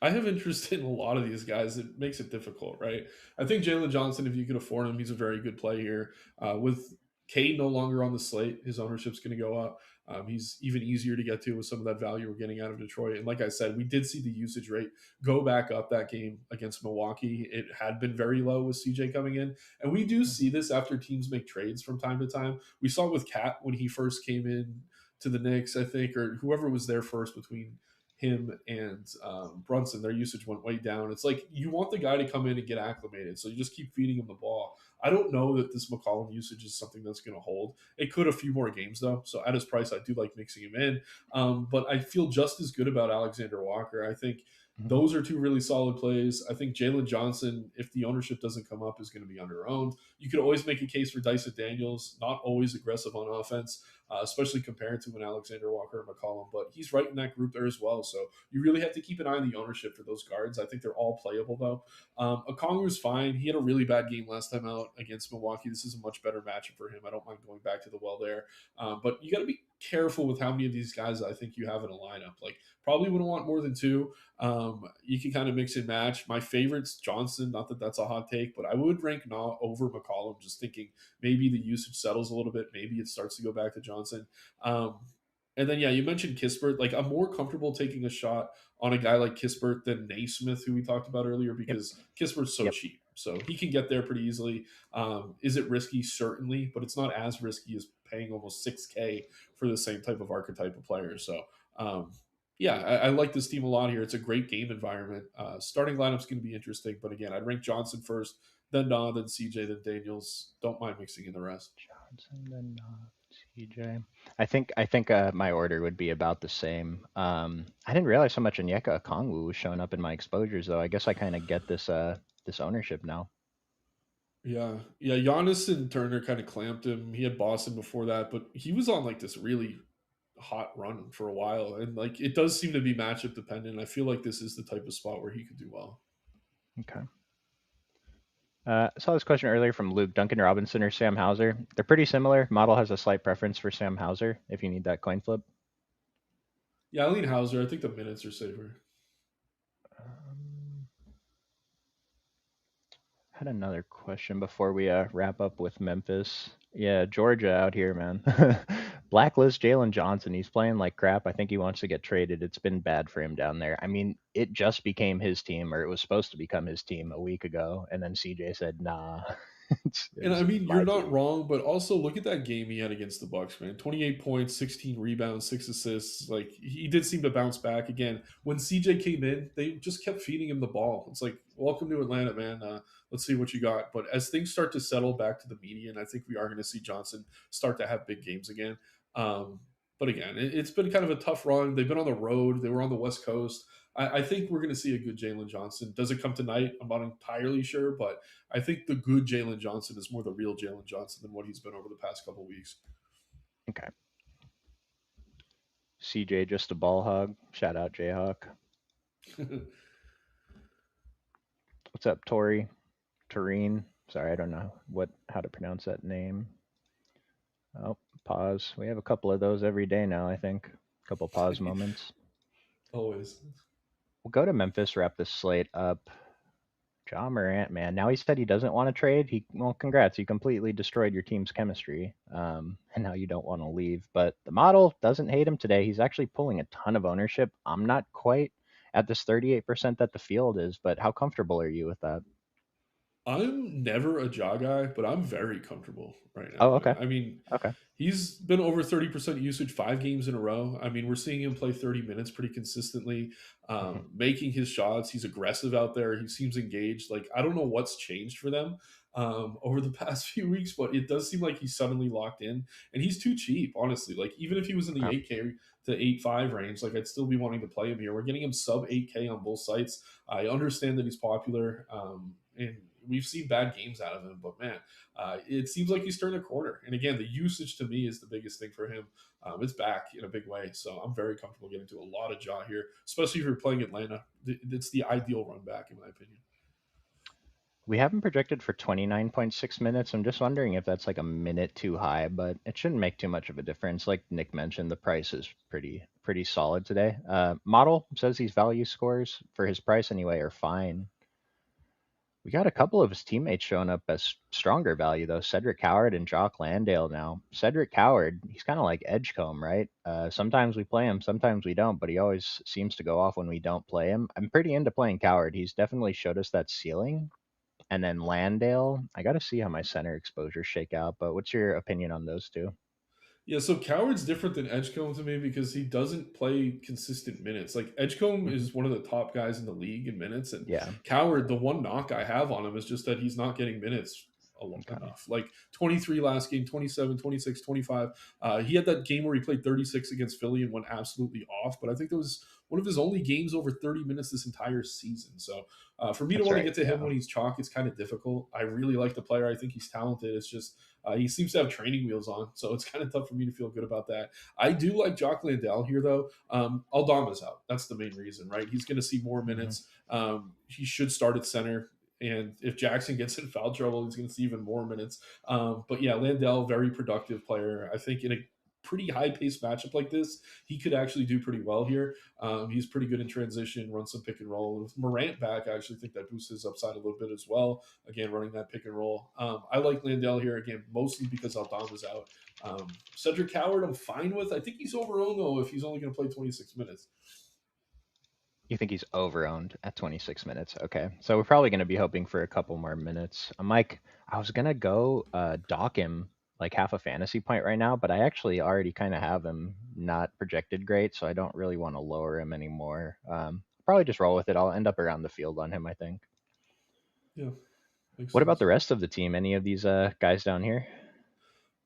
I have interest in a lot of these guys. It makes it difficult, right? I think Jalen Johnson, if you could afford him, he's a very good play here. With Cade no longer on the slate, his ownership's going to go up. He's even easier to get to with some of that value we're getting out of Detroit. And like I said, we did see the usage rate go back up that game against Milwaukee. It had been very low with CJ coming in. And we do see this after teams make trades from time to time. We saw it with Cat when he first came in to the Knicks, I think, or whoever was there first between him and Brunson. Their usage went way down. It's like you want the guy to come in and get acclimated, so you just keep feeding him the ball. I don't know that this McCollum usage is something that's going to hold. It could a few more games though. So at his price, I do like mixing him in. But I feel just as good about Alexander Walker. I think Mhm. those are two really solid plays. I think Jalen Johnson, if the ownership doesn't come up, is going to be under owned. You could always make a case for Dyson Daniels, not always aggressive on offense, especially compared to an Alexander Walker and McCollum. But he's right in that group there as well. So you really have to keep an eye on the ownership for those guards. I think they're all playable though. Okongwu's fine. He had a really bad game last time out against Milwaukee. This is a much better matchup for him. I don't mind going back to the well there. But you got to be careful with how many of these guys I think you have in a lineup. Like probably wouldn't want more than two. You can kind of mix and match. My favorite's Johnson. Not that that's a hot take, but I would rank not over McCollum. Just thinking maybe the usage settles a little bit. Maybe it starts to go back to Johnson. Um, and then yeah, you mentioned Kispert. Like I'm more comfortable taking a shot on a guy like Kispert than Naismith, who we talked about earlier, Yep. because Kispert's so Yep. cheap. So he can get there pretty easily. Is it risky? Certainly, but it's not as risky as paying almost 6K for the same type of archetype of player. So um, yeah, I like this team a lot here. It's a great game environment. Starting lineup's going to be interesting, but again, I'd rank Johnson first, then Don, then CJ, then Daniels. Don't mind mixing in the rest. Johnson, then CJ. I think my order would be about the same. I didn't realize how much Onyeka Okongwu was showing up in my exposures though. I guess I kind of get this ownership now. Yeah, yeah. Giannis and Turner kind of clamped him. He had Boston before that, but he was on like this really hot run for a while, and like it does seem to be matchup dependent. I feel like this is the type of spot where he could do well. Okay. I saw this question earlier from Luke. Duncan Robinson or Sam Hauser. They're pretty similar. Model has a slight preference for Sam Hauser if you need that coin flip. Yeah, I lean Hauser. I think the minutes are safer. Um, Had another question before we wrap up with Memphis. Yeah, Georgia out here, man. Blacklist Jalen Johnson. He's playing like crap. I think he wants to get traded. It's been bad for him down there. I mean, it just became his team, or it was supposed to become his team a week ago, and then CJ said, "Nah, And this I is mean, you're my not team." wrong, but also look at that game he had against the Bucks, man. 28 points, 16 rebounds, 6 assists. Like he did seem to bounce back again. When CJ came in, they just kept feeding him the ball. It's like, welcome to Atlanta, man. Let's see what you got. But as things start to settle back to the median, I think we are going to see Johnson start to have big games again. Um, But again, it's been kind of a tough run. They've been on the road. They were on the West Coast. I think we're going to see a good Jalen Johnson. Does it come tonight? I'm not entirely sure, but I think the good Jalen Johnson is more the real Jalen Johnson than what he's been over the past couple weeks. Okay. CJ just a ball hog. Shout out Jayhawk. What's up, Tori? Toreen? Sorry, I don't know how to pronounce that name. Oh, pause. We have a couple of those every day now, I think. A couple pause moments. Always. We'll go to Memphis, wrap this slate up. John Morant, man. Now he said he doesn't want to trade. Well, congrats. You completely destroyed your team's chemistry. And now you don't want to leave. But the model doesn't hate him today. He's actually pulling a ton of ownership. I'm not quite at this 38% that the field is, but how comfortable are you with that? I'm never a jaw guy, but I'm very comfortable right now, Oh, man. okay. I mean, Okay. he's been over 30% usage 5 games in a row. I mean, we're seeing him play 30 minutes pretty consistently, Mhm. making his shots. He's aggressive out there. He seems engaged. Like, I don't know what's changed for them over the past few weeks, but it does seem like he's suddenly locked in. And he's too cheap, honestly. Like, even if he was in the Oh, 8K to 8.5 range, like, I'd still be wanting to play him here. We're getting him sub 8K on both sites. I understand that he's popular. And we've seen bad games out of him, but man, it seems like he's turned a corner. And again, the usage to me is the biggest thing for him. It's back in a big way, so I'm very comfortable getting to a lot of jaw here, especially if you're playing Atlanta. It's the ideal run back, in my opinion. we haven't projected for 29.6 minutes. I'm just wondering if that's like a minute too high, but it shouldn't make too much of a difference. Like Nick mentioned, the price is pretty solid today. Model says these value scores for his price anyway are fine. We got a couple of his teammates showing up as stronger value though. Cedric Howard and Jock Landale now. Cedric Howard, he's kind of like Edgecombe, right? Sometimes we play him, sometimes we don't, but he always seems to go off when we don't play him. I'm pretty into playing Coward. He's definitely showed us that ceiling. And then Landale, I got to see how my center exposures shake out. But what's your opinion on those two? Yeah, so Coward's different than Edgecombe to me because he doesn't play consistent minutes. Like Edgecombe Hmm. is one of the top guys in the league in minutes, and Yeah. Coward, the one knock I have on him is just that he's not getting minutes Okay. enough. Like 23 last game, 27, 26, 25. He had that game where he played 36 against Philly and went absolutely off, but I think that was one of his only games over 30 minutes this entire season. So for me to That's want to right. get to him Yeah. when he's chalk, it's kind of difficult. I really like the player. I think he's talented. It's just he seems to have training wheels on, so it's kind of tough for me to feel good about that. I do like Jock Landale here, though. Aldama's out. That's the main reason, right? He's going to see more Hmm. minutes. He should start at center. And if Jackson gets in foul trouble, he's going to see even more minutes. But yeah, Landale, very productive player. I think in a pretty high paced matchup like this, he could actually do pretty well here. He's pretty good in transition, run some pick and roll. With Morant back, I actually think that boosts his upside a little bit as well. Again, running that pick and roll. I like Landale here again, mostly because Aldama's out. Cedric Howard, I'm fine with. I think he's overowned though if he's only going to play 26 minutes. You think he's overowned at 26 minutes? Okay, so we're probably going to be hoping for a couple more minutes. I'm like, I was gonna go dock him like half a fantasy point right now, but I actually already kind of have him not projected great, so I don't really want to lower him anymore. Probably just roll with it. I'll end up around the field on him, I think. Yeah, makes What about the sense. rest of the team? Any of these guys down here?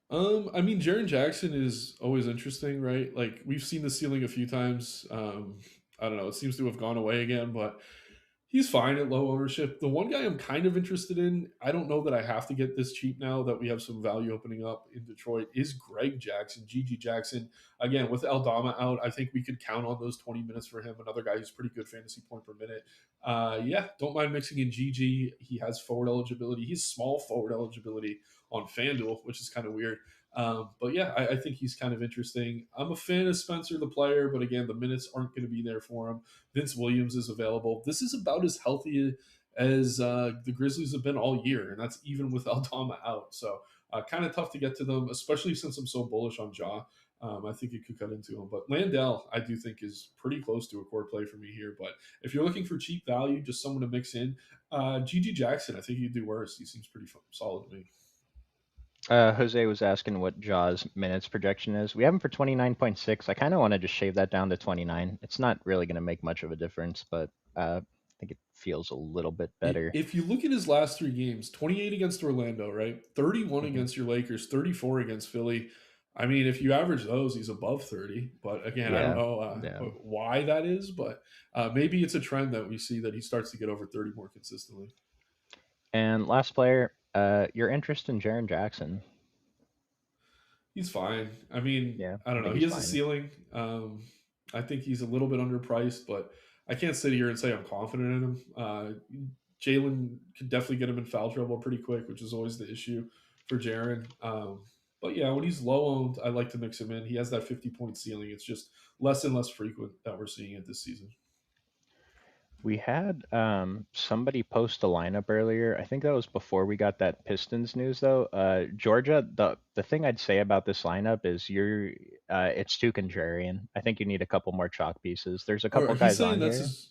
I mean, Jaron Jackson is always interesting, right? Like we've seen the ceiling a few times. I don't know, it seems to have gone away again, but he's fine at low ownership. The one guy I'm kind of interested in, I don't know that I have to get this cheap now that we have some value opening up in Detroit, is Greg Jackson, GG Jackson. Again, with Aldama out, I think we could count on those 20 minutes for him. Another guy who's pretty good fantasy point per minute. Yeah, don't mind mixing in GG. He has forward eligibility. He's small forward eligibility on FanDuel, which is kind of weird. But yeah, I think he's kind of interesting. I'm a fan of Spencer, the player, but again, the minutes aren't going to be there for him. Vince Williams is available. This is about as healthy as the Grizzlies have been all year, and that's even with Aldama out. So kind of tough to get to them, especially since I'm so bullish on Jaw. I think it could cut into him. But Landell, I do think, is pretty close to a core play for me here. But if you're looking for cheap value, just someone to mix in, GG Jackson, I think he'd do worse. He seems pretty solid to me. Jose was asking what Jaws minutes projection is. We have him for 29.6. I kind of want to just shave that down to 29. It's not really going to make much of a difference, but I think it feels a little bit better. If you look at his last 3 games, 28 against Orlando, right? 31 Hmm. against your Lakers, 34 against Philly. I mean, if you average those, he's above 30. But again, I don't Yeah, know yeah. why that is, but maybe it's a trend that we see that he starts to get over 30 more consistently. And last player, your interest in Jaron Jackson. He's fine. I mean, Yeah, I I don't know. think He he's has a fine. ceiling. I think he's a little bit underpriced, but I can't sit here and say I'm confident in him. Jalen could definitely get him in foul trouble pretty quick, which is always the issue for Jaron. But yeah, when he's low owned, I like to mix him in. He has that 50-point ceiling. It's just less and less frequent that we're seeing it this season. We had somebody post a lineup earlier. I think that was before we got that Pistons news, though. Georgia, the thing I'd say about this lineup is it's too contrarian. I think you need a couple more chalk pieces. There's a Or couple he's guys saying on that's here. his.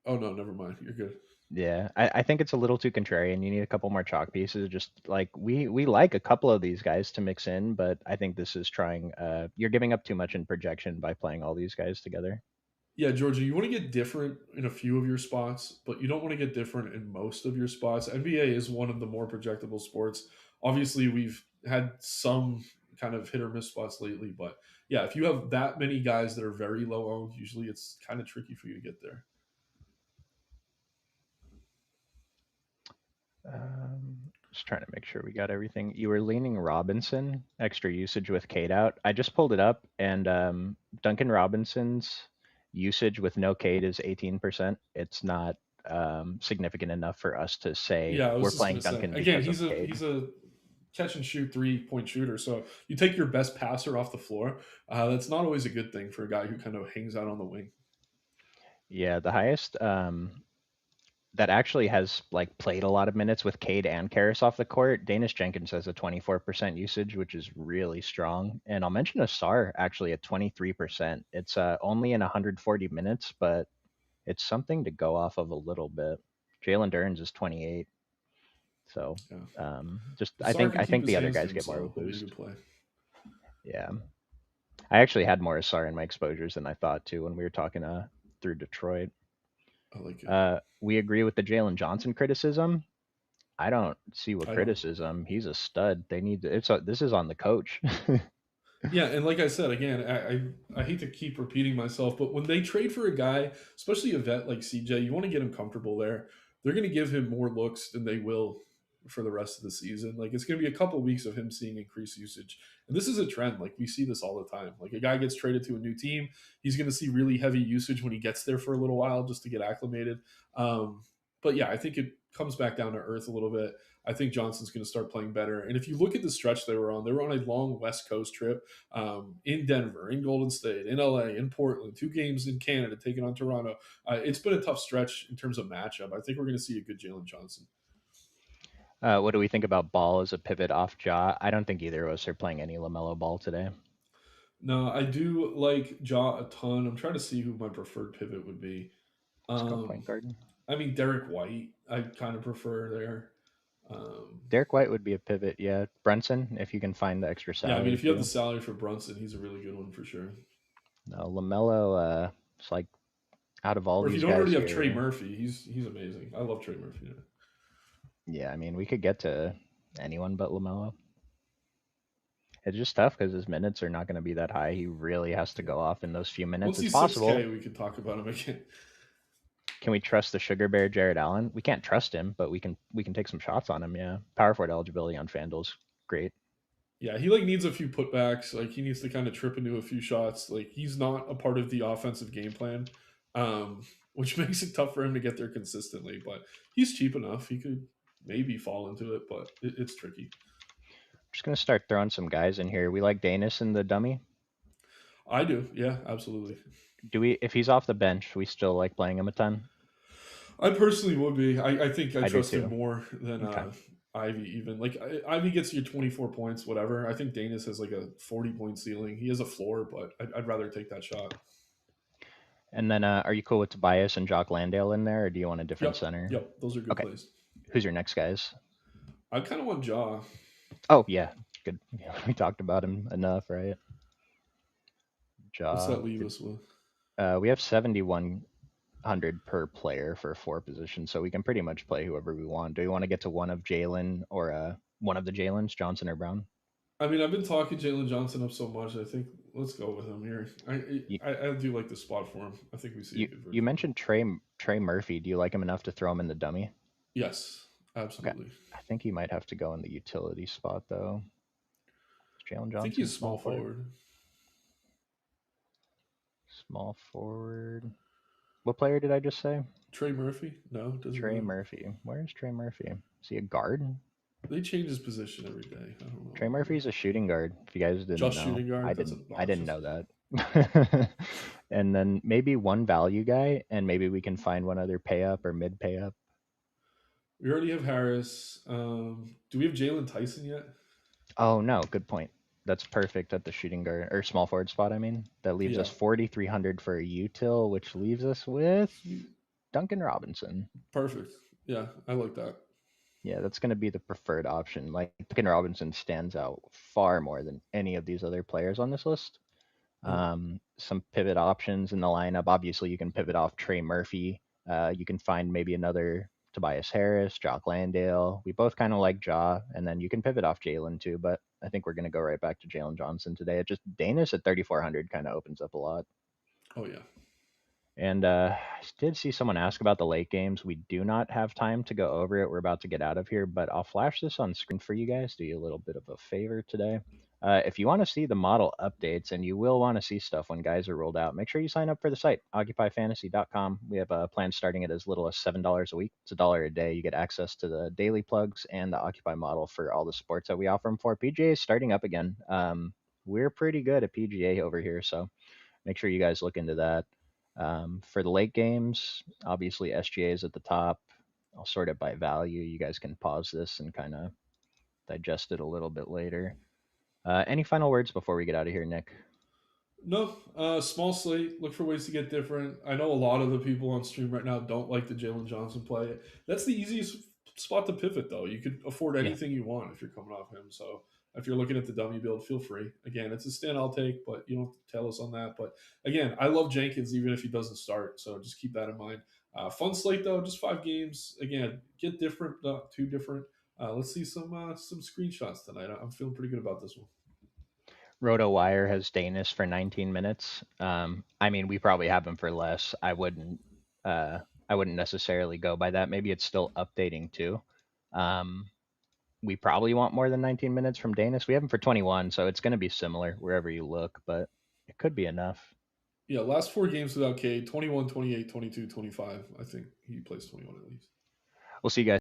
Oh no, never mind. You're good. Yeah, I think it's a little too contrarian. You need a couple more chalk pieces. Just like we like a couple of these guys to mix in, but I think this is trying. You're giving up too much in projection by playing all these guys together. Yeah, Georgia, you want to get different in a few of your spots, but you don't want to get different in most of your spots. NBA is one of the more projectable sports. Obviously, we've had some kind of hit or miss spots lately, but yeah, if you have that many guys that are very low owned, usually it's kind of tricky for you to get there. Just trying to make sure we got everything. You were leaning Robinson, extra usage with Kate out. I just pulled it up, and Duncan Robinson's usage with no Kate is 18%. It's not significant enough for us to say Yeah, I was we're just playing gonna say Duncan again, because of Cade. he's a catch and shoot 3 point shooter. So you take your best passer off the floor. That's not always a good thing for a guy who kind of hangs out on the wing. Yeah, the highest that actually has like played a lot of minutes with Cade and Karras off the court. Danish Jenkins has a 24% usage, which is really strong. And I'll mention Asar actually at 23%. It's only in 140 minutes, but it's something to go off of a little bit. Jalen Durns is 28, so Yeah, just Sar can I keep think his the other hands to guys get more of a himself. He'll be a boost. good play. Yeah, I actually had more Asar in my exposures than I thought too when we were talking through Detroit. I like it. We agree with the Jalen Johnson criticism. I don't see what I don't. criticism. He's a stud. They need to, this is on the coach. Yeah, and like I said again, I hate to keep repeating myself, but when they trade for a guy, especially a vet like CJ, you want to get him comfortable there. They're going to give him more looks than they will for the rest of the season. Like it's going to be a couple weeks of him seeing increased usage, and this is a trend. Like we see this all the time. Like a guy gets traded to a new team, he's going to see really heavy usage when he gets there for a little while just to get acclimated. But yeah, I think it comes back down to earth a little bit. I think Johnson's going to start playing better. And if you look at the stretch they were on a long West Coast trip in Denver, in Golden State, in LA, in Portland, 2 games in Canada taking on Toronto. It's been a tough stretch in terms of matchup. I think we're going to see a good Jalen Johnson. What do we think about Ball as a pivot off Jaw? I don't think either of us are playing any LaMelo Ball today. No, I do like Ja a ton. I'm trying to see who my preferred pivot would be. Let's go Um, point guard. I mean, Derek White, I kind of prefer there. Um, Derek White would be a pivot, yeah. Brunson, if you can find the extra yeah, I mean, salary if you have the too. salary for Brunson, he's a really good one for sure. No, LaMelo, it's like out of all Or if you these don't guys already have Trey here, Murphy, he's amazing. I love Trey Murphy. Yeah. yeah, I mean, we could get to anyone but LaMelo. It's just tough because his minutes are not going to be that high. He really has to Yeah. go off in those few minutes. Once It's he's 6K, possible. we could talk about him again. Can we trust the sugar bear Jared Allen? We can't trust him, but we can take some shots on him. Yeah, power forward eligibility on FanDuel's great. Yeah, he like needs a few putbacks. Like he needs to kind of trip into a few shots. Like he's not a part of the offensive game plan, which makes it tough for him to get there consistently. But he's cheap enough; he could maybe fall into it, but it's tricky. Just gonna start throwing some guys in here. We like Danis in the dummy. I do, yeah, absolutely. Do we? If he's off the bench, we still like playing him a ton. I personally would be. I think I I do trust him too. more than Okay. Ivy. Even like Ivy gets you 24 points, whatever. I think Danis has like a 40 point ceiling. He has a floor, but I'd rather take that shot. And then, are you cool with Tobias and Jock Landale in there, or do you want a different Yep, center? yep, those are good Okay. plays. Who's your next guys? I kind of want Jaw. Oh yeah, good. We talked about him enough, right? What's Jaw. that leave us with? We have 7,100 per player for 4 positions, so we can pretty much play whoever we want. Do we want to get to one of Jalen or one of the Jalen's, Johnson or Brown? I mean, I've been talking Jalen Johnson up so much. I think let's go with him here. You I do like the spot for him. I think we see a you, good you version of him. mentioned Trey Murphy. Do you like him enough to throw him in the dummy? Yes, Okay. absolutely. I think he might have to go in the utility spot though. Is Jalen I think Johnson he's small small forward? forward. Small forward. What player did I just say? Trey Murphy? No, doesn't Trey know. Murphy. Where is Trey Murphy? Is he a guard? They change his position every day. I don't know Trey why. Murphy's a shooting guard. If you guys didn't Just know, shooting I guard. That's didn't. I didn't obnoxious. know that. And then maybe one value guy, and maybe we can find one other pay up or mid pay up. We already have Harris. Do we have Jalen Tyson yet? Oh no, good point. That's perfect at the shooting guard or small forward spot. I mean, that leaves Yeah. us 4,300 for a util, which leaves us with Sweet. Duncan Robinson. Perfect. Yeah, I like that. Yeah, that's going to be the preferred option. Like Duncan Robinson stands out far more than any of these other players on this list. Yep. Some pivot options in the lineup. Obviously, you can pivot off Trey Murphy. You can find maybe another Tobias Harris, Jock Landale. We both kind of like Ja, and then you can pivot off Jalen too. But I think we're going to go right back to Jalen Johnson today. It just Danis at 3,400 kind of opens up a lot. Oh yeah. And I did see someone ask about the late games. We do not have time to go over it. We're about to get out of here, but I'll flash this on screen for you guys. Do you a little bit of a favor today. If you want to see the model updates, and you will want to see stuff when guys are rolled out, make sure you sign up for the site, occupyfantasy.com. We have a plan starting at as little as $7 a week. It's $1 a day. You get access to the daily plugs and the Occupy model for all the sports that we offer them for. PGA is starting up again. We're pretty good at PGA over here, so make sure you guys look into that. For the late games, obviously SGA is at the top. I'll sort it by value. You guys can pause this and kind of digest it a little bit later. Any final words before we get out of here, Nick? No, small slate. Look for ways to get different. I know a lot of the people on stream right now don't like the Jalen Johnson play. That's the easiest spot to pivot, though. You could afford Yeah. anything you want if you're coming off him. So if you're looking at the dummy build, feel free. Again, it's a stand I'll take, but you don't have to tell us on that. But again, I love Jenkins even if he doesn't start. So just keep that in mind. Fun slate though, just 5 games. Again, get different, two different. Let's see some screenshots tonight. I'm feeling pretty good about this one. RotoWire has Danis for 19 minutes. I mean, we probably have him for less. Uh, I wouldn't necessarily go by that. Maybe it's still updating too. Um, we probably want more than 19 minutes from Danis. We have him for 21, so it's going to be similar wherever you look, but it could be enough. Yeah, last 4 games without Cade 21, 28, 22, 25. I think he plays 21 at least. We'll see you guys.